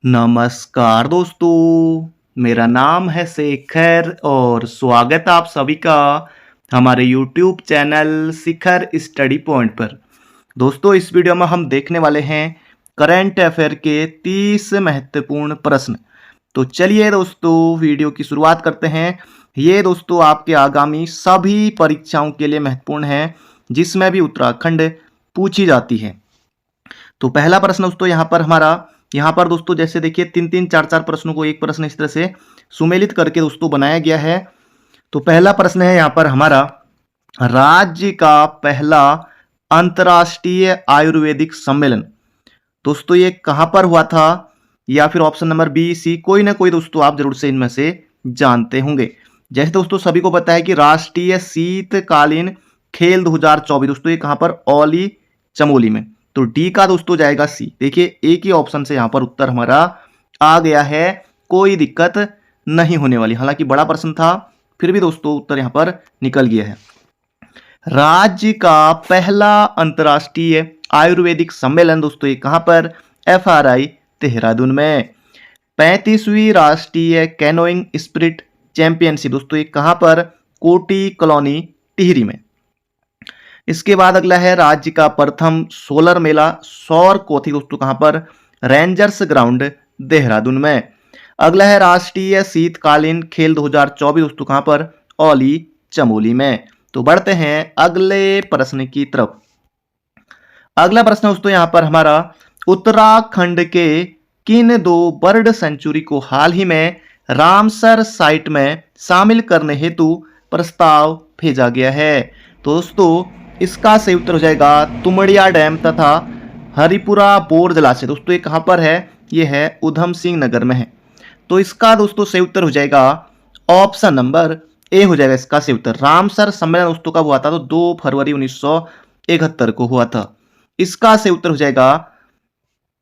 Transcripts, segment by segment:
नमस्कार दोस्तों, मेरा नाम है शेखर और स्वागत है आप सभी का हमारे YouTube चैनल शिखर स्टडी पॉइंट पर। दोस्तों, इस वीडियो में हम देखने वाले हैं करंट अफेयर के 30 महत्वपूर्ण प्रश्न। तो चलिए दोस्तों, वीडियो की शुरुआत करते हैं। ये दोस्तों आपके आगामी सभी परीक्षाओं के लिए महत्वपूर्ण है, जिसमें भी उत्तराखंड पूछी जाती है। तो पहला प्रश्न दोस्तों यहाँ पर दोस्तों जैसे देखिए 3-3, 4-4 प्रश्नों को एक प्रश्न इस तरह से सुमेलित करके दोस्तों बनाया गया है। तो पहला प्रश्न है यहाँ पर हमारा, राज्य का पहला अंतर्राष्ट्रीय आयुर्वेदिक सम्मेलन दोस्तों ये कहां पर हुआ था? या फिर ऑप्शन नंबर बी, सी, कोई ना कोई दोस्तों आप जरूर से इनमें से जानते होंगे। जैसे दोस्तों सभी को पता है कि राष्ट्रीय शीतकालीन खेल 2024 दोस्तों ये कहां पर? औली चमोली में। तो डी का दोस्तों जाएगा सी। देखिए एक ही ऑप्शन से यहां पर उत्तर हमारा आ गया है, कोई दिक्कत नहीं होने वाली। हालांकि बड़ा प्रश्न था, फिर भी दोस्तों उत्तर यहां पर निकल गया है। राज्य का पहला अंतर्राष्ट्रीय आयुर्वेदिक सम्मेलन दोस्तों ये कहां पर? FRI देहरादून में। 35वीं राष्ट्रीय कैनोइंग स्पिरिट चैंपियनशिप दोस्तों ये कहां पर? कोटी कॉलोनी टिहरी में। इसके बाद अगला है, राज्य का प्रथम सोलर मेला सौर कोथी दोस्तों कहां पर? रेंजर्स ग्राउंड देहरादून में। अगला है, राष्ट्रीय शीतकालीन खेल 2024 दोस्तों कहां पर? औली चमोली में। तो बढ़ते हैं अगले प्रश्न की तरफ। अगला प्रश्न दोस्तों यहां पर हमारा, उत्तराखंड के किन दो बर्ड सेंचुरी को हाल ही में रामसर साइट में शामिल करने हेतु प्रस्ताव भेजा गया है? तो दोस्तों इसका सही उत्तर हो जाएगा तुमड़िया डैम तथा हरिपुरा बोर जलाशय। दोस्तों ये कहां पर है? ये है उधम सिंह नगर में है। तो इसका दोस्तों सही उत्तर हो जाएगा ऑप्शन नंबर ए हो जाएगा इसका सही उत्तर। रामसर सम्मेलन दोस्तों कब हुआ था? तो 2 फरवरी 1971 को हुआ था। इसका सही उत्तर हो जाएगा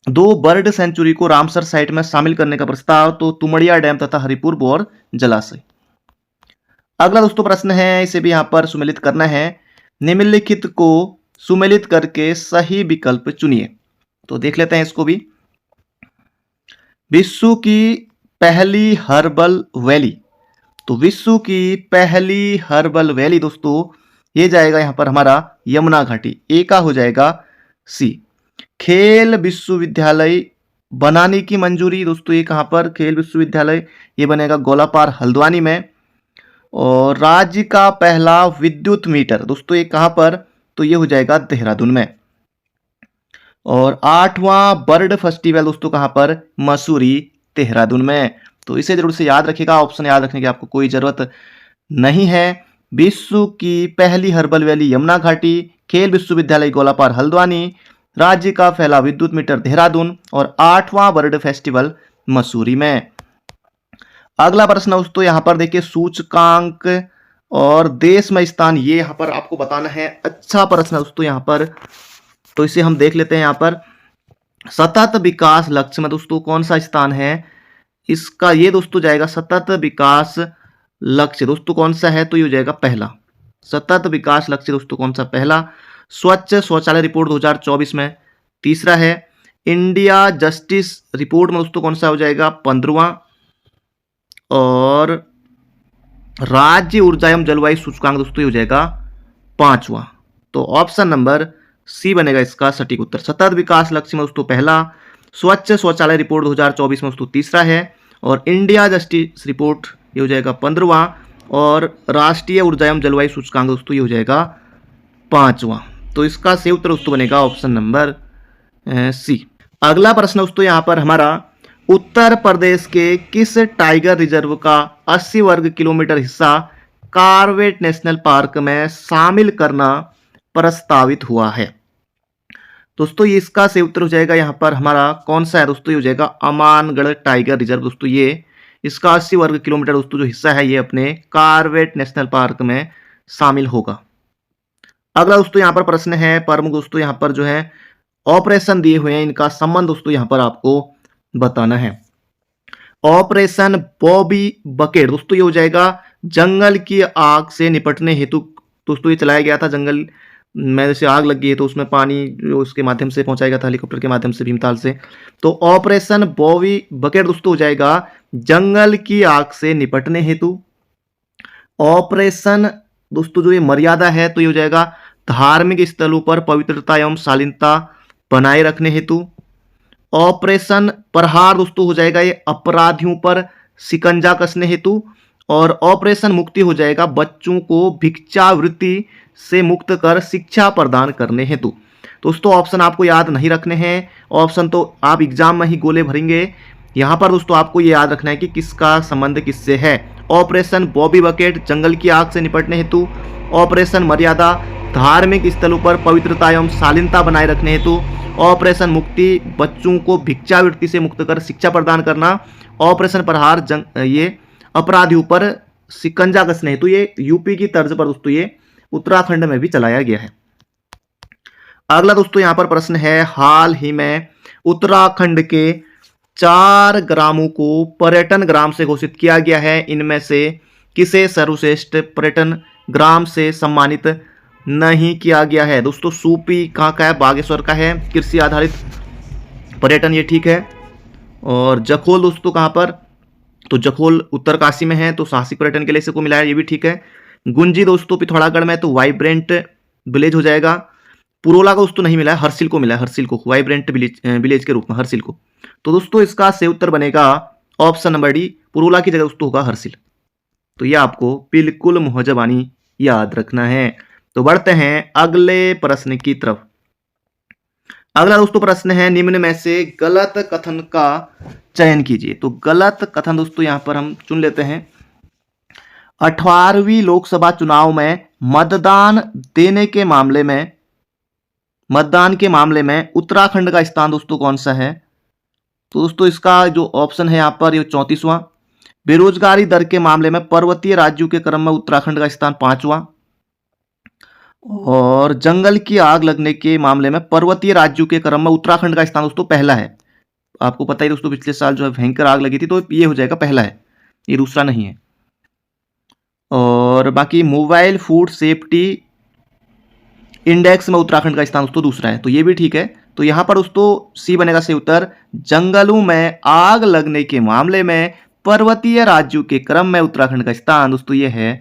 2 बर्ड सेंचुरी को रामसर साइट में शामिल करने का प्रस्ताव, तो तुमड़िया डैम तथा हरिपुर बोर जलाशय। अगला दोस्तों प्रश्न है, इसे भी यहां पर सुमेलित करना है। निम्नलिखित को सुमेलित करके सही विकल्प चुनिए। तो देख लेते हैं इसको भी। विश्व की पहली हर्बल वैली, तो विश्व की पहली हर्बल वैली दोस्तों ये जाएगा यहां पर हमारा यमुना घाटी। ए का हो जाएगा सी। खेल विश्वविद्यालय बनाने की मंजूरी दोस्तों ये कहां पर? खेल विश्वविद्यालय ये बनेगा गोलापार हल्द्वानी में। और राज्य का पहला विद्युत मीटर दोस्तों ये कहां पर? तो ये हो जाएगा देहरादून में। और 8वां बर्ड फेस्टिवल दोस्तों कहां पर? मसूरी देहरादून में। तो इसे जरूर से याद रखिएगा, ऑप्शन याद रखने की आपको कोई जरूरत नहीं है। विश्व की पहली हर्बल वैली यमुना घाटी, खेल विश्वविद्यालय गोलापार हल्द्वानी, राज्य का पहला विद्युत मीटर देहरादून और 8वां बर्ड फेस्टिवल मसूरी में। अगला प्रश्न दोस्तों यहां पर देखिए, सूचकांक और देश में स्थान, ये यहां पर आपको बताना है। अच्छा प्रश्न दोस्तों यहां पर, तो इसे हम देख लेते हैं। यहां पर सतत विकास लक्ष्य में दोस्तों कौन सा स्थान है इसका? ये दोस्तों जाएगा सतत विकास लक्ष्य दोस्तों कौन सा है? तो ये हो जाएगा पहला। सतत विकास लक्ष्य दोस्तों कौन सा? पहला। स्वच्छ शौचालय रिपोर्ट 2024 में। तीसरा है इंडिया जस्टिस रिपोर्ट में दोस्तों कौन सा हो जाएगा? 15वां। और राज्य ऊर्जा एवं जलवायु सूचकांक दोस्तों ये हो जाएगा 5वां। तो ऑप्शन नंबर सी बनेगा इसका सटीक उत्तर। सतत विकास लक्ष्य में दोस्तों पहला, स्वच्छ शौचालय रिपोर्ट 2024 में दोस्तों तीसरा है, और इंडिया जस्टिस रिपोर्ट ये हो जाएगा 15वां, और राष्ट्रीय ऊर्जा एवं जलवायु सूचकांक दोस्तों ये हो जाएगा 5वां। तो इसका सही उत्तर दोस्तों बनेगा ऑप्शन नंबर सी। अगला प्रश्न दोस्तों यहाँ पर हमारा, उत्तर प्रदेश के किस टाइगर रिजर्व का 80 वर्ग किलोमीटर हिस्सा कार्बेट नेशनल पार्क में शामिल करना प्रस्तावित हुआ है? दोस्तों ये इसका सही उत्तर हो जाएगा यहाँ पर हमारा कौन सा है दोस्तों? ये हो जाएगा अमानगढ़ टाइगर रिजर्व दोस्तों। ये इसका 80 वर्ग किलोमीटर दोस्तों जो हिस्सा है ये अपने कार्बेट नेशनल पार्क में शामिल होगा। अगला दोस्तों यहाँ पर प्रश्न है, प्रमुख दोस्तों यहाँ पर जो है ऑपरेशन दिए हुए हैं, इनका संबंध दोस्तों यहाँ पर आपको बताना है। ऑपरेशन बॉबी बकेट दोस्तों ये हो जाएगा जंगल की आग से निपटने हेतु दोस्तों ये चलाया गया था। जंगल में जैसे आग लग गई है तो उसमें पानी जो उसके माध्यम से पहुंचाया गया था हेलीकॉप्टर के माध्यम से भीमताल से। तो ऑपरेशन बॉबी बकेट दोस्तों हो जाएगा जंगल की आग से निपटने हेतु। ऑपरेशन दोस्तों जो ये मर्यादा है तो ये हो जाएगा धार्मिक स्थलों पर पवित्रता एवं शालीनता बनाए रखने हेतु। ऑपरेशन प्रहार दोस्तों हो जाएगा ये अपराधियों पर शिकंजा कसने हेतु। और ऑपरेशन मुक्ति हो जाएगा बच्चों को भिक्षावृत्ति से मुक्त कर शिक्षा प्रदान करने हेतु। दोस्तों ऑप्शन आपको याद नहीं रखने हैं, ऑप्शन तो आप एग्जाम में ही गोले भरेंगे। यहाँ पर दोस्तों आपको ये याद रखना है कि किसका संबंध किससे है। ऑपरेशन बॉबी बकेट जंगल की आग से निपटने हेतु। ऑपरेशन मर्यादा धार्मिक स्थलों पर पवित्रता एवं शालीनता बनाए रखने हेतु। ऑपरेशन मुक्ति बच्चों को भिक्षावृत्ति से मुक्त कर शिक्षा प्रदान करना। ऑपरेशन प्रहार ये अपराधियों पर शिकंजा कसने हेतु। ये यूपी की तर्ज पर दोस्तों ये उत्तराखंड में भी चलाया गया है। अगला दोस्तों यहां पर प्रश्न है, हाल ही में उत्तराखंड के 4 ग्रामों को पर्यटन ग्राम से घोषित किया गया है। इनमें से किसे सर्वश्रेष्ठ पर्यटन ग्राम से सम्मानित नहीं किया गया है? दोस्तों सूपी कहाँ का है? बागेश्वर का है। कृषि आधारित पर्यटन ये ठीक है। और जखोल दोस्तों कहाँ पर? तो जखोल उत्तरकाशी में है, तो साहसिक पर्यटन के लिए इसको मिला है, ये भी ठीक है। गुंजी दोस्तों पिथौरागढ़ में, तो वाइब्रेंट विलेज हो जाएगा। पुरोला को दोस्तों नहीं मिला है, हर्सिल को मिला है, हर्सिल को वाइब्रेंट विलेज के रूप में हर्सिल को। तो दोस्तों इसका सही उत्तर बनेगा ऑप्शन नंबर डी, पुरोला की जगह दोस्तों होगा हर्सिल। तो यह आपको बिल्कुल मुहजबानी याद रखना है। तो बढ़ते हैं अगले प्रश्न की तरफ। अगला दोस्तों प्रश्न है, निम्न में से गलत कथन का चयन कीजिए। तो गलत कथन दोस्तों यहां पर हम चुन लेते हैं। 18वीं लोकसभा चुनाव में मतदान के मामले में उत्तराखंड का स्थान दोस्तों कौन सा है? तो दोस्तों इसका जो ऑप्शन है यहां पर ये 34वां। बेरोजगारी दर के मामले में पर्वतीय राज्यों के क्रम में उत्तराखंड का स्थान 5वां। और जंगल की आग लगने के मामले में पर्वतीय राज्यों के क्रम में उत्तराखंड का स्थान दोस्तों पहला है। आपको पता ही दोस्तों पिछले साल जो है भयंकर आग लगी थी, तो ये हो जाएगा पहला है, ये दूसरा नहीं है। और बाकी मोबाइल फूड सेफ्टी इंडेक्स में उत्तराखंड का स्थान दोस्तों दूसरा है, तो ये भी ठीक है। तो यहां पर दोस्तों सी बनेगा सही उत्तर। जंगलों में आग लगने के मामले में पर्वतीय राज्यों के क्रम में उत्तराखंड का स्थान दोस्तों ये है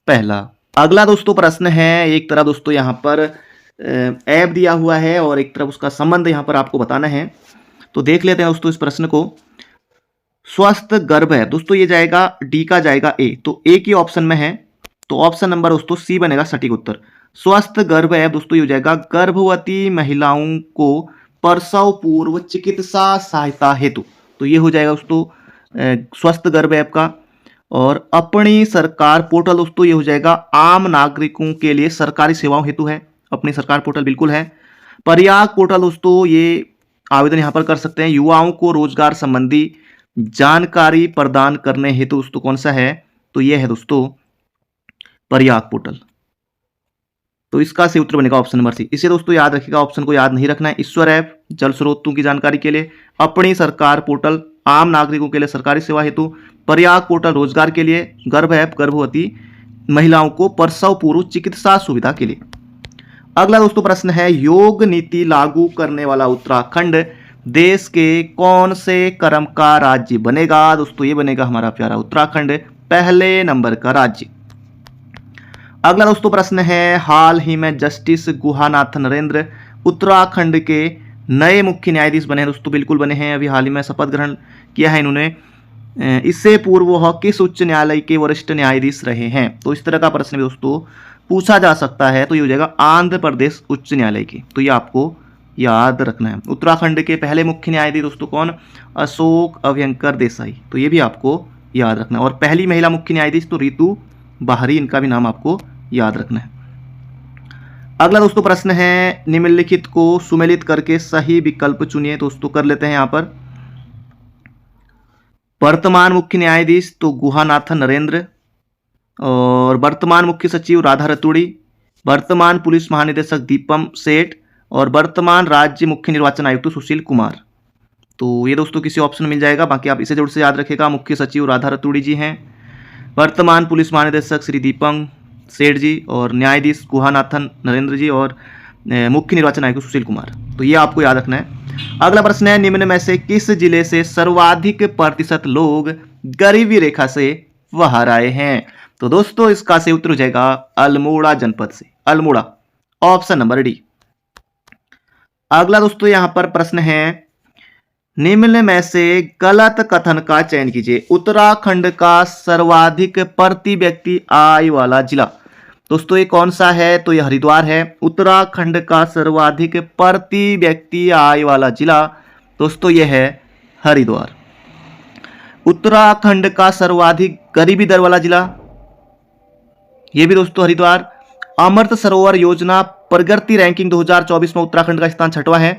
पहला। अगला दोस्तों प्रश्न है, एक तरफ दोस्तों यहाँ पर ऐप दिया हुआ है और एक तरफ उसका संबंध यहाँ पर आपको बताना है। तो देख लेते हैं दोस्तों इस प्रश्न को। स्वस्थ गर्भ है दोस्तों, ये जाएगा डी का जाएगा ए, तो ए की ऑप्शन में है, तो ऑप्शन नंबर दोस्तों सी बनेगा सटीक उत्तर। स्वस्थ गर्भ है दोस्तों ये हो जाएगा गर्भवती महिलाओं को प्रसव पूर्व चिकित्सा सहायता हेतु, तो ये हो जाएगा दोस्तों स्वस्थ गर्भ ऐप का। और अपनी सरकार पोर्टल दोस्तों ये हो जाएगा आम नागरिकों के लिए सरकारी सेवाओं हेतु है, अपनी सरकार पोर्टल बिल्कुल है। प्रयाग पोर्टल दोस्तों ये आवेदन यहाँ पर कर सकते हैं, युवाओं को रोजगार संबंधी जानकारी प्रदान करने हेतु दोस्तों कौन सा है? तो ये है दोस्तों प्रयाग पोर्टल। तो इसका सही उत्तर बनेगा ऑप्शन नंबर सी। इसे दोस्तों याद रखिएगा, ऑप्शन को याद नहीं रखना है। ईश्वर ऐप जल स्रोतों की जानकारी के लिए, अपनी सरकार पोर्टल आम नागरिकों के लिए सरकारी सेवा हेतु, प्रयाग पोर्टल रोजगार के लिए, गर्भ ऐप गर्भवती महिलाओं को प्रसव पूर्व चिकित्सा सुविधा के लिए। अगला दोस्तों प्रश्न है, योग नीति लागू करने वाला उत्तराखंड देश के कौन से क्रम का राज्य बनेगा? दोस्तों ये बनेगा हमारा प्यारा उत्तराखंड पहले नंबर का राज्य। अगला दोस्तों प्रश्न है, हाल ही में जस्टिस गुहानाथन नरेंद्र उत्तराखंड के नए मुख्य न्यायाधीश बने हैं दोस्तों, बिल्कुल बने हैं, अभी हाल ही में शपथ ग्रहण किया है इन्होंने। इससे पूर्व वह किस उच्च न्यायालय के वरिष्ठ न्यायाधीश रहे हैं? तो इस तरह का प्रश्न भी दोस्तों पूछा जा सकता है, तो ये हो जाएगा आंध्र प्रदेश उच्च न्यायालय की, तो ये आपको याद रखना है। उत्तराखंड के पहले मुख्य न्यायाधीश दोस्तों कौन? अशोक अभ्यंकर देसाई, तो ये भी आपको याद रखना है। और पहली महिला मुख्य न्यायाधीश तो रितु बाहरी, इनका भी नाम आपको याद रखना है। अगला दोस्तों प्रश्न है, निम्नलिखित को सुमेलित करके सही विकल्प चुनिए। दोस्तों कर लेते हैं यहाँ पर। वर्तमान मुख्य न्यायाधीश तो गुहानाथन नरेंद्र, और वर्तमान मुख्य सचिव राधा रतूड़ी, वर्तमान पुलिस महानिदेशक दीपम सेठ, और वर्तमान राज्य मुख्य निर्वाचन आयुक्त सुशील कुमार। तो ये दोस्तों किसी ऑप्शन में मिल जाएगा, बाकी आप इसे जरूर से याद रखेगा। मुख्य सचिव राधा रतूड़ी जी हैं, वर्तमान पुलिस महानिदेशक श्री दीपम सेठ जी, और न्यायाधीश गुहानाथन नरेंद्र जी, और मुख्य निर्वाचन आयुक्त सुशील कुमार। तो ये आपको याद रखना है। अगला प्रश्न है, निम्न में से किस जिले से सर्वाधिक प्रतिशत लोग गरीबी रेखा से बाहर आए हैं? तो दोस्तों इसका सही उत्तर हो जाएगा अल्मोड़ा जनपद से, अल्मोड़ा, ऑप्शन नंबर डी। अगला दोस्तों यहां पर प्रश्न है, निम्न में से गलत कथन का चयन कीजिए। उत्तराखंड का सर्वाधिक प्रति व्यक्ति आय वाला जिला, दोस्तों ये कौन सा है? तो यह हरिद्वार है। उत्तराखंड का सर्वाधिक प्रति व्यक्ति आय वाला जिला दोस्तों यह है हरिद्वार। उत्तराखंड का सर्वाधिक गरीबी दर वाला जिला, यह भी दोस्तों हरिद्वार। अमृत सरोवर योजना प्रगति रैंकिंग 2024 में उत्तराखंड का स्थान 6वां है।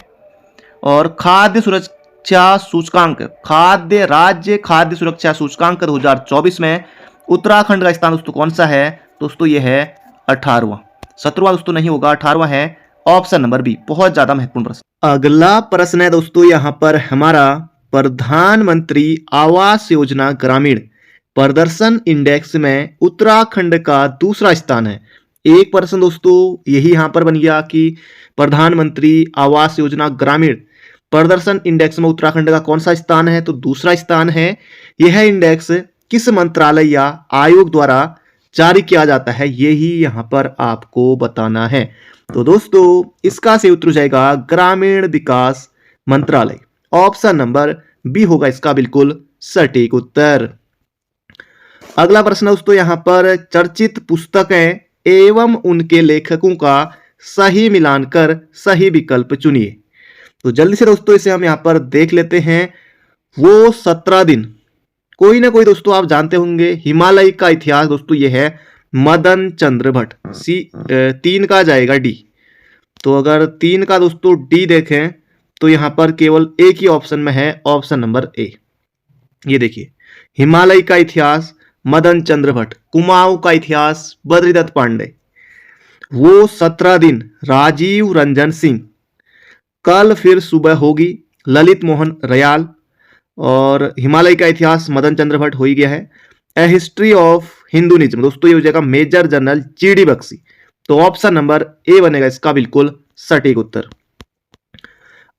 और खाद्य सुरक्षा सूचकांक, राज्य खाद्य सुरक्षा सूचकांक 2024 में उत्तराखंड का स्थान दोस्तों कौन सा है? दोस्तों यह है 18वां। 17वां दोस्तों नहीं होगा, 18वां है, ऑप्शन नंबर बी। बहुत ज्यादा महत्वपूर्ण प्रश्न। अगला प्रश्न है दोस्तों यहां पर हमारा, प्रधानमंत्री आवास योजना ग्रामीण प्रदर्शन इंडेक्स में उत्तराखंड का दूसरा स्थान है। एक प्रश्न दोस्तों यही यहां पर बन गया कि प्रधानमंत्री आवास योजना ग्रामीण प्रदर्शन इंडेक्स में उत्तराखंड का कौन सा स्थान है? तो दूसरा स्थान है। यह इंडेक्स किस मंत्रालय या आयोग द्वारा जारी किया जाता है, यही यहां पर आपको बताना है। तो दोस्तों इसका सही उत्तर हो जाएगा ग्रामीण विकास मंत्रालय, ऑप्शन नंबर बी होगा इसका बिल्कुल सटीक उत्तर। अगला प्रश्न दोस्तों यहां पर, चर्चित पुस्तकें एवं उनके लेखकों का सही मिलान कर सही विकल्प चुनिए। तो जल्दी से दोस्तों इसे हम यहां पर देख लेते हैं। वो 17 दिन, कोई ना कोई दोस्तों आप जानते होंगे। हिमालय का इतिहास दोस्तों ये है मदन चंद्र भट्ट। 3 का जाएगा डी। तो अगर 3 का दोस्तों डी देखें तो यहां पर केवल एक ही ऑप्शन में है, ऑप्शन नंबर ए। ये देखिए, हिमालय का इतिहास मदन चंद्र भट्ट, कुमाऊं का इतिहास बद्रीदत्त पांडे, वो 17 दिन राजीव रंजन सिंह, कल फिर सुबह होगी ललित मोहन रयाल, और हिमालय का इतिहास मदन चंद्र भट्ट हो ही गया है। ए हिस्ट्री ऑफ हिंदुइज्म दोस्तों ये हो जाएगा मेजर जनरल जीडी बख्शी। तो ऑप्शन नंबर ए बनेगा इसका बिल्कुल सटीक उत्तर।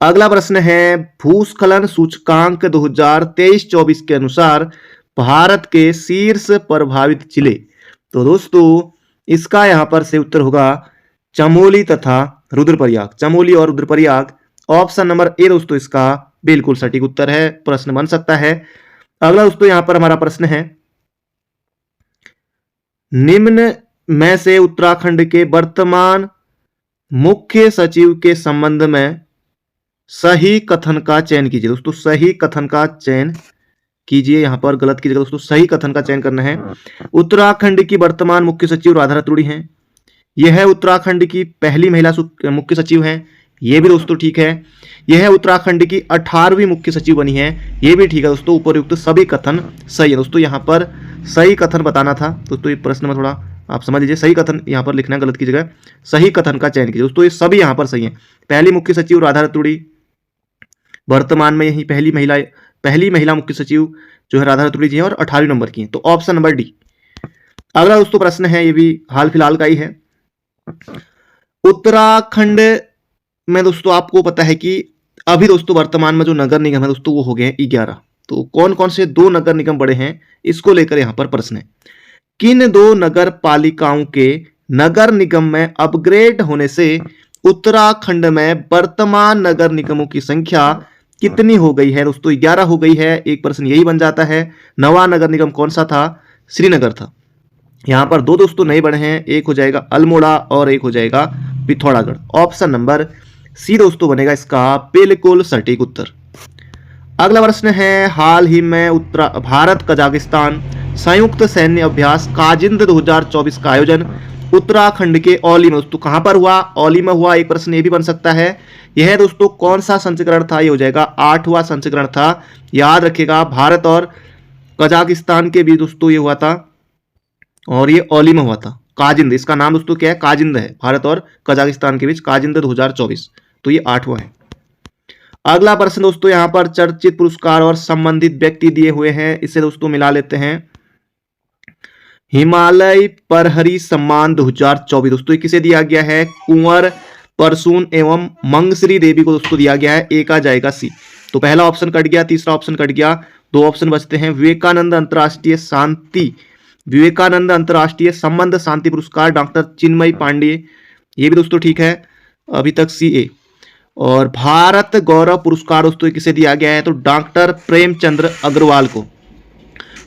अगला प्रश्न है, भूस्खलन सूचकांक 2023-24 के अनुसार भारत के शीर्ष प्रभावित जिले। तो दोस्तों इसका यहां पर से उत्तर होगा चमोली तथा रुद्रप्रयाग, चमोली और रुद्रप्रयाग, ऑप्शन नंबर ए दोस्तों इसका बिल्कुल सटीक उत्तर है। प्रश्न बन सकता है। अगला दोस्तों यहां पर हमारा प्रश्न है, निम्न में से उत्तराखंड के वर्तमान मुख्य सचिव के संबंध में सही कथन का चयन कीजिए। दोस्तों सही कथन का चयन कीजिए, यहां पर गलत की जगह दोस्तों सही कथन का चयन करना है। उत्तराखंड की वर्तमान मुख्य सचिव राधा रतूड़ी हैं। यह है उत्तराखंड की पहली महिला मुख्य सचिव हैं, यह भी दोस्तों ठीक है। यह है उत्तराखंड की 18वीं मुख्य सचिव बनी है, यह भी ठीक है दोस्तों। उपयुक्त सभी कथन सही है दोस्तों। यहां पर सही कथन बताना था दोस्तों, ये प्रश्न में थोड़ा आप समझ लीजिए, सही कथन यहां पर लिखना है, गलत की जगह सही कथन का चयन कीजिए दोस्तों। ये सभी यहां पर सही है। पहली मुख्य सचिव राधा रतूड़ी, वर्तमान में यही पहली महिला मुख्य सचिव जो है राधा रतूड़ी जी है, और 18वीं नंबर की है। तो ऑप्शन नंबर डी। अगला दोस्तों प्रश्न है, ये भी हाल फिलहाल का ही है। उत्तराखंड में दोस्तों आपको पता है कि अभी दोस्तों वर्तमान में जो नगर निगम है दोस्तों वो हो गए हैं 11। तो कौन कौन से 2 नगर निगम बड़े हैं, इसको लेकर यहां पर प्रश्न है। किन 2 नगर पालिकाओं के नगर निगम में अपग्रेड होने से उत्तराखंड में वर्तमान नगर निगमों की संख्या कितनी हो गई है? दोस्तों 11 हो गई है। एक प्रश्न यही बन जाता है, नवा नगर निगम कौन सा था? श्रीनगर था। यहां पर 2 दोस्तों नए बने हैं, एक हो जाएगा अल्मोड़ा और एक हो जाएगा पिथौरागढ़। ऑप्शन नंबर सी दोस्तों बनेगा इसका बिल्कुल सटीक उत्तर। अगला प्रश्न है, हाल ही में भारत कजाकिस्तान संयुक्त सैन्य अभ्यास काजिंद 2024 का आयोजन उत्तराखंड के औली में दोस्तों कहां पर हुआ? औली में हुआ। एक प्रश्न ये भी बन सकता है, यह दोस्तों कौन सा संस्करण था? ये हो जाएगा 8वां संस्करण था। याद रखिएगा, भारत और कजाकिस्तान के बीच दोस्तों ये हुआ था, और ये औली में हुआ था। काजिंद, इसका नाम दोस्तों क्या है? काजिंद है। भारत और कजाकिस्तान के बीच काजिंद 2024, तो ये 8वां है। अगला प्रश्न दोस्तों यहां पर चर्चित पुरस्कार और संबंधित व्यक्ति दिए हुए हैं, इसे दोस्तों मिला लेते हैं। हिमालय प्रहरी सम्मान 2024 दोस्तों किसे दिया गया है? कुंवर परसून एवं मंगश्री देवी को दोस्तों दिया गया है, ए का जाएगा सी। तो पहला ऑप्शन कट गया, तीसरा ऑप्शन कट गया, दो ऑप्शन बचते हैं। विवेकानंद अंतर्राष्ट्रीय संबंध शांति पुरस्कार डॉक्टर चिन्मयी पांडे, ये भी दोस्तों ठीक है, अभी तक सी ए। और भारत गौरव पुरस्कार दोस्तों किसे दिया गया है, तो डॉक्टर प्रेमचंद्र अग्रवाल को।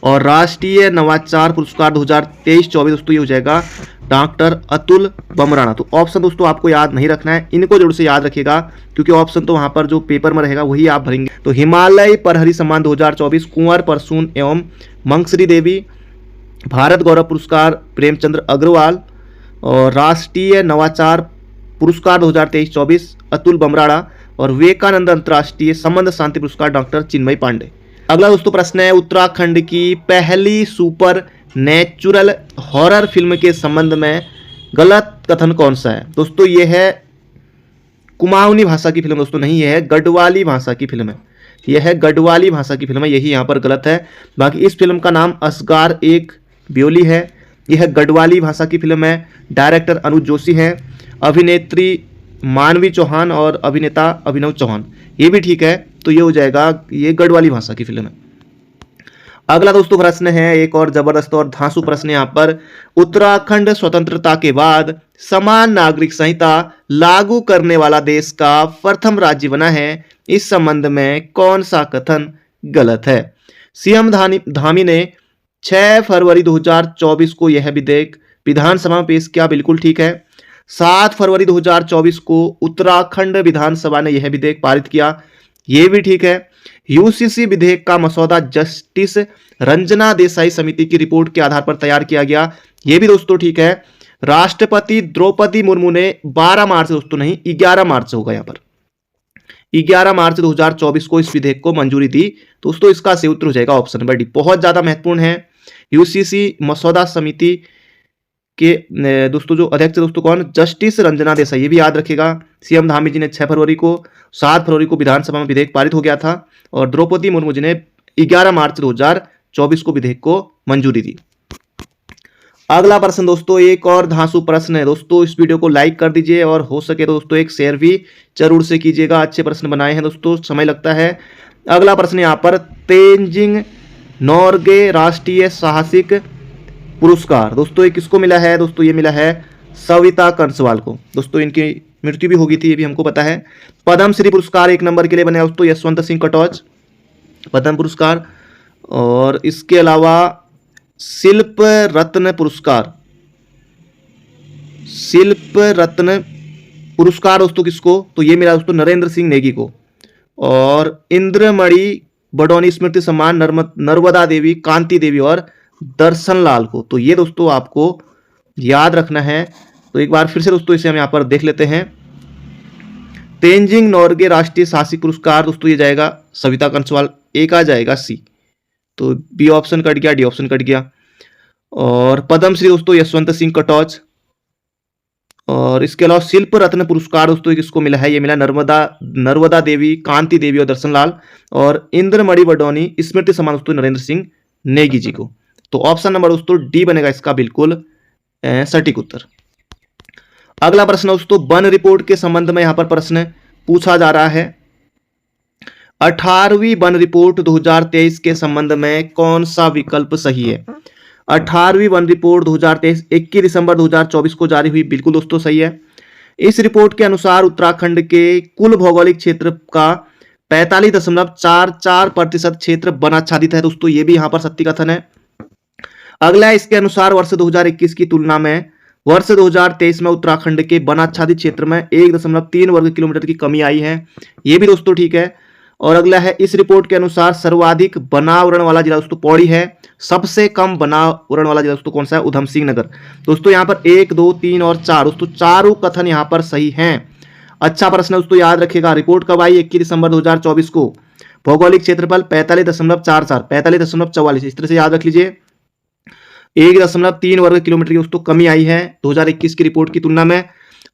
और राष्ट्रीय नवाचार पुरस्कार 2023-24 दोस्तों ये हो जाएगा डॉक्टर अतुल बमराणा। तो ऑप्शन दोस्तों आपको याद नहीं रखना है, इनको जरूर से याद रखिएगा, क्योंकि ऑप्शन तो वहां पर जो पेपर में रहेगा वही आप भरेंगे। तो हिमालय प्रहरी सम्मान 2024 कुंवर परसून एवं मंगश्री देवी, भारत गौरव पुरस्कार प्रेमचंद्र अग्रवाल, और राष्ट्रीय नवाचार पुरस्कार 2023-24 अतुल बमराणा, और विवेकानंद अंतर्राष्ट्रीय संबंध शांति पुरस्कार डॉक्टर चिन्मयी पांडे। अगला दोस्तों प्रश्न है, उत्तराखंड की पहली सुपर नेचुरल हॉरर फिल्म के संबंध में गलत कथन कौन सा है। दोस्तों ये है कुमाऊनी भाषा की फिल्म दोस्तों, नहीं, यह है गढ़वाली भाषा की फिल्म है, यह है गढ़वाली भाषा की फिल्म है, यही यहाँ पर गलत है। बाकी इस फिल्म का नाम असगार एक ब्योली है, यह गढ़वाली भाषा की फिल्म है, डायरेक्टर अनुज जोशी हैं, अभिनेत्री मानवी चौहान और अभिनेता अभिनव चौहान, ये भी ठीक है। तो ये हो जाएगा, ये गढ़वाली भाषा की फिल्म है। अगला दोस्तों प्रश्न है एक और जबरदस्त और धांसू प्रश्न यहाँ पर, उत्तराखंड स्वतंत्रता के बाद समान नागरिक संहिता लागू करने वाला देश का प्रथम राज्य बना है, इस संबंध में कौन सा कथन गलत है। सीएम धामी ने 6 फरवरी 2024 को यह विधेयक विधानसभा में पेश किया, बिल्कुल ठीक है। 7 फरवरी 2024 को उत्तराखंड विधानसभा ने यह विधेयक पारित किया, ये भी ठीक है। यूसीसी विधेयक का मसौदा जस्टिस रंजना देसाई समिति की रिपोर्ट के आधार पर तैयार किया गया, ये भी दोस्तों ठीक है। राष्ट्रपति द्रौपदी मुर्मू ने 12 मार्च दोस्तों नहीं 11 मार्च से होगा, यहाँ पर 11 मार्च 2024 को इस विधेयक को मंजूरी दी। दोस्तों इसका सही उत्तर हो जाएगा ऑप्शन नंबर डी, बहुत ज्यादा महत्वपूर्ण है। यूसीसी मसौदा समिति के दोस्तों जो अध्यक्ष दोस्तों कौन, जस्टिस रंजना देसाई, ये भी याद रखेगा। सीएम धामी जी ने 6 फरवरी को, 7 फरवरी को विधानसभा में विधेयक पारित हो गया था, और द्रौपदी मुर्मू जी ने 11 मार्च 2024 को विधेयक को मंजूरी दी। अगला प्रश्न दोस्तों एक और धांसू प्रश्न है दोस्तों, इस वीडियो को लाइक कर दीजिए और हो सके दोस्तों एक शेयर भी जरूर से कीजिएगा, अच्छे प्रश्न बनाए हैं दोस्तों, समय लगता है। अगला प्रश्न यहाँ पर, तेंजिंग नोर्गे राष्ट्रीय साहसिक पुरस्कार दोस्तों ये किसको मिला है, दोस्तों ये मिला है सविता कंसवाल को। दोस्तों इनकी मृत्यु भी हो गई थी, ये भी हमको पता है। पद्म श्री पुरस्कार 1 नंबर के लिए बने दोस्तों यशवंत सिंह कटोच, पद्म पुरस्कार। और इसके अलावा शिल्प रत्न पुरस्कार दोस्तों किसको, तो ये मिला दोस्तों नरेंद्र सिंह नेगी को। और इंद्रमणि बडौनी स्मृति सम्मान नर्मदा देवी, कांति देवी और दर्शन लाल को। तो ये दोस्तों आपको याद रखना है। तो एक बार फिर से दोस्तों इसे हम यहाँ पर देख लेते हैं। तेंजिंग नोर्गे राष्ट्रीय साहसिक पुरस्कार दोस्तों ये जाएगा सविता कंसवाल, ए का जाएगा सी। तो बी ऑप्शन कट गया, डी ऑप्शन कट गया। और पद्मश्री दोस्तों यशवंत सिंह कटोच। और इसके अलावा शिल्प रत्न पुरस्कार दोस्तों किसको मिला है, ये मिला नर्मदा देवी, कांति देवी और दर्शन लाल। और इंद्रमणि बडौनी स्मृति सम्मान दोस्तों नरेंद्र सिंह नेगी जी को। तो ऑप्शन नंबर दोस्तों डी बनेगा इसका बिल्कुल सटीक उत्तर। अगला प्रश्न दोस्तों, वन रिपोर्ट के संबंध में यहां पर प्रश्न पूछा जा रहा है। 18वीं वन रिपोर्ट 2023 के संबंध में कौन सा विकल्प सही है। 18वीं वन रिपोर्ट 2023 21 दिसंबर 2024 को जारी हुई, बिल्कुल दोस्तों सही है। इस रिपोर्ट के अनुसार उत्तराखंड के कुल भौगोलिक क्षेत्र का 45.44% क्षेत्र वनाच्छादित है दोस्तों, ये भी यहां पर सत्य कथन है। अगला है, इसके अनुसार वर्ष 2021 की तुलना में वर्ष 2023 में उत्तराखंड के वनाच्छादित क्षेत्र में 1.3 वर्ग किलोमीटर की कमी आई है, ये भी दोस्तों ठीक है। और अगला है, इस रिपोर्ट के अनुसार सर्वाधिक वनावरण वाला जिला दोस्तों पौड़ी है, सबसे कम वनावरण वाला जिला दोस्तों कौन सा है, उधम सिंह नगर। दोस्तों यहाँ पर 1, 2, 3 और 4 दोस्तों चारों कथन यहाँ पर सही हैं। अच्छा प्रश्न दोस्तों याद रखिएगा। रिपोर्ट कब आई, 21 दिसंबर 2024 को। भौगोलिक क्षेत्रफल 45.44, 45.44, इस तरह से याद रख लीजिए। 1.3 वर्ग किलोमीटर की दोस्तों कमी आई है 2021 की रिपोर्ट की तुलना में।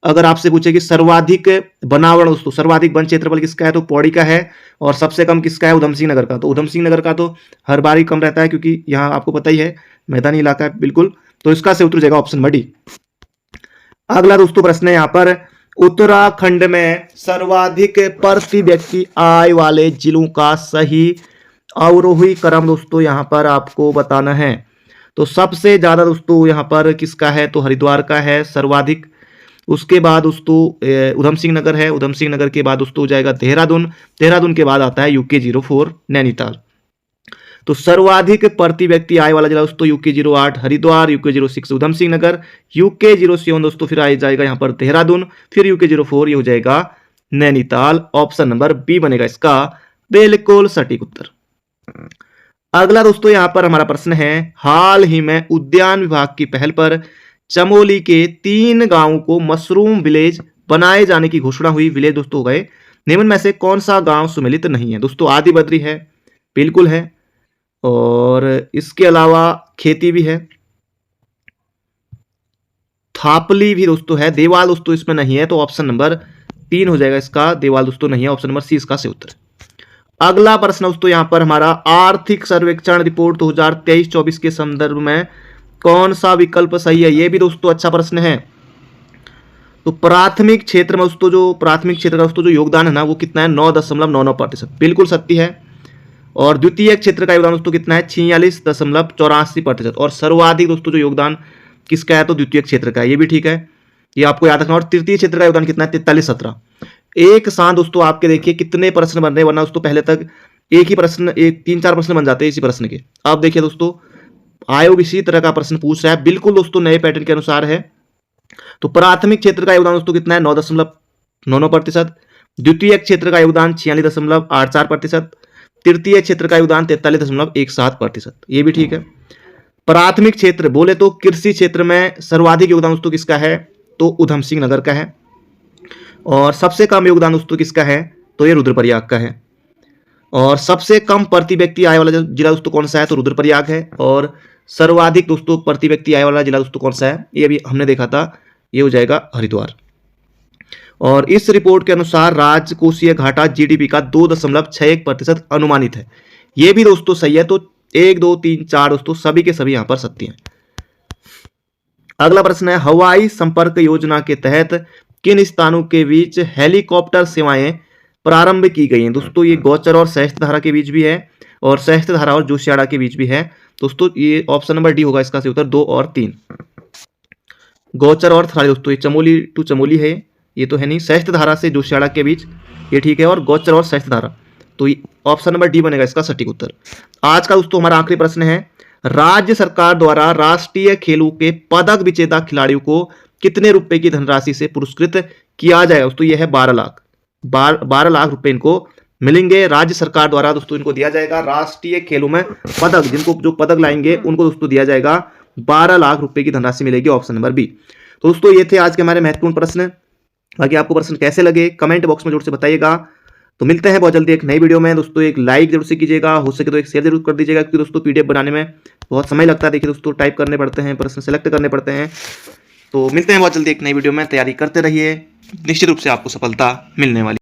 अगर आपसे पूछे कि सर्वाधिक वनावरण दोस्तों, सर्वाधिक वन क्षेत्रफल किसका है, तो पौड़ी का है। और सबसे कम किसका है, उधम सिंह नगर का। तो उधम सिंह नगर का तो हर बार ही कम रहता है, क्योंकि यहाँ आपको पता ही है मैदानी इलाका है बिल्कुल। तो इसका सही उत्तर हो जाएगा ऑप्शन नंबर डी। अगला दोस्तों प्रश्न है यहाँ पर, उत्तराखंड में सर्वाधिक प्रति व्यक्ति आय वाले जिलों का सही अवरोही क्रम दोस्तों यहाँ पर आपको बताना है। तो सबसे ज्यादा दोस्तों यहाँ पर किसका है, तो हरिद्वार का है सर्वाधिक। उसके बाद दोस्तों उधम सिंह नगर है, उधम सिंह नगर के बाद दोस्तों हो जाएगा देहरादून, देहरादून के बाद आता है UK04 नैनीताल। तो सर्वाधिक प्रति व्यक्ति आय वाला जिला दोस्तों UK08 Haridwar, UK06 Udham Singh Nagar, UK07 दोस्तों फिर आ जाएगा यहाँ पर देहरादून, फिर UK04 ये हो जाएगा नैनीताल। ऑप्शन नंबर बी बनेगा इसका बिल्कुल सटीक उत्तर। अगला दोस्तों यहाँ पर हमारा प्रश्न है, हाल ही में उद्यान विभाग की पहल पर चमोली के 3 गांवों को मशरूम विलेज बनाए जाने की घोषणा हुई। विलेज दोस्तों हो गए, निम्न में से कौन सा गांव सुमेलित नहीं है? दोस्तों आदि बद्री है, बिल्कुल है, और इसके अलावा खेती भी है, थापली भी दोस्तों है, देवाल दोस्तों इसमें नहीं है, तो ऑप्शन नंबर 3 हो जाएगा इसका, देवाल दोस्तों नहीं है, ऑप्शन नंबर सी इसका सही उत्तर। अगला प्रश्न दोस्तों यहाँ पर हमारा, आर्थिक सर्वेक्षण रिपोर्ट 2023-24 के संदर्भ में कौन सा विकल्प सही है? ये भी दोस्तों अच्छा प्रश्न है। तो प्राथमिक क्षेत्र में दोस्तों जो प्राथमिक क्षेत्र का दोस्तों जो योगदान है ना वो कितना है, 9.99%, बिल्कुल सत्य है। और द्वितीय क्षेत्र का योगदान दोस्तों कितना है, 46.84%। और सर्वाधिक दोस्तों जो योगदान किसका है, तो द्वितीय क्षेत्र का है, ये भी ठीक है, ये आपको याद रखना। और तृतीय क्षेत्र का योगदान कितना है, 43.17। एक साथ दोस्तों आपके देखिए कितने प्रश्न बन रहे हैं, वरना दोस्तों पहले तक एक ही प्रश्न, 3-4 प्रश्न बन जाते हैं इसी प्रश्न के। अब देखिए दोस्तों आयोग इसी तरह का प्रश्न पूछ रहा है, बिल्कुल दोस्तों नए पैटर्न के अनुसार है। तो प्राथमिक क्षेत्र का योगदान दोस्तों कितना है, 9.99%। द्वितीय क्षेत्र का योगदान 46.84%। तृतीय क्षेत्र का योगदान 43.17%, ये भी ठीक है। प्राथमिक क्षेत्र बोले तो कृषि क्षेत्र में सर्वाधिक योगदान दोस्तों किसका है, तो उधम सिंह नगर का है। और सबसे कम योगदान दोस्तों किसका है, तो ये रुद्रप्रयाग का है। और सबसे कम प्रति व्यक्ति आय वाला जिला दोस्तों कौन सा है, तो रुद्रप्रयाग है। और सर्वाधिक दोस्तों प्रति व्यक्ति आय वाला जिला दोस्तों कौन सा है, ये भी हमने देखा था, ये हो जाएगा हरिद्वार। और इस रिपोर्ट के अनुसार राजकोषीय घाटा GDP का 2.61% अनुमानित है, ये भी दोस्तों सही है। तो 1, 2, 3, 4 दोस्तों सभी के सभी यहां पर सत्य हैं। अगला प्रश्न है, हवाई संपर्क योजना के तहत किन स्थानों के बीच हेलीकॉप्टर सेवाएं प्रारंभ की गई हैं? दोस्तों ये गौचर और सहस्त्रधारा के बीच भी है, और सहस्त्रधारा और जोशियाड़ा के बीच भी है। दोस्तों ये ऑप्शन नंबर डी होगा इसका सही उत्तर, 2 और 3। गौचर और थराली दोस्तों, ये चमोली टू चमोली है, ये तो है नहीं। सहस्त्रधारा से जोशियाड़ा के बीच, ये ठीक है। और गौचर और सहस्त्रधारा, तो ऑप्शन नंबर डी बनेगा इसका सटीक उत्तर। आज का दोस्तों हमारा आखिरी प्रश्न है, राज्य सरकार द्वारा राष्ट्रीय खेलों के पदक विजेता खिलाड़ियों को कितने रुपए की धनराशि से पुरस्कृत किया जाएगा? दोस्तों ये है 12 लाख, 12 लाख रुपए इनको मिलेंगे राज्य सरकार द्वारा दोस्तों, इनको दिया जाएगा। राष्ट्रीय खेलों में पदक, जिनको जो पदक लाएंगे उनको दोस्तों दिया जाएगा 12 लाख रुपए की धनराशि मिलेगी, ऑप्शन नंबर बी। तो दोस्तों ये थे आज के हमारे महत्वपूर्ण प्रश्न। बाकी आपको प्रश्न कैसे लगे कमेंट बॉक्स में जरूर से बताइएगा। तो मिलते हैं बहुत जल्दी एक नई वीडियो में दोस्तों। एक लाइक जरूर से कीजिएगा, हो सके तो एक शेयर जरूर कर दीजिएगा, क्योंकि दोस्तों PDF बनाने में बहुत समय लगता है। देखिए दोस्तों टाइप करने पड़ते हैं, प्रश्न सेलेक्ट करने पड़ते हैं। तो मिलते हैं बहुत जल्दी एक नई वीडियो में, तैयारी करते रहिए, निश्चित रूप से आपको सफलता मिलने वाली।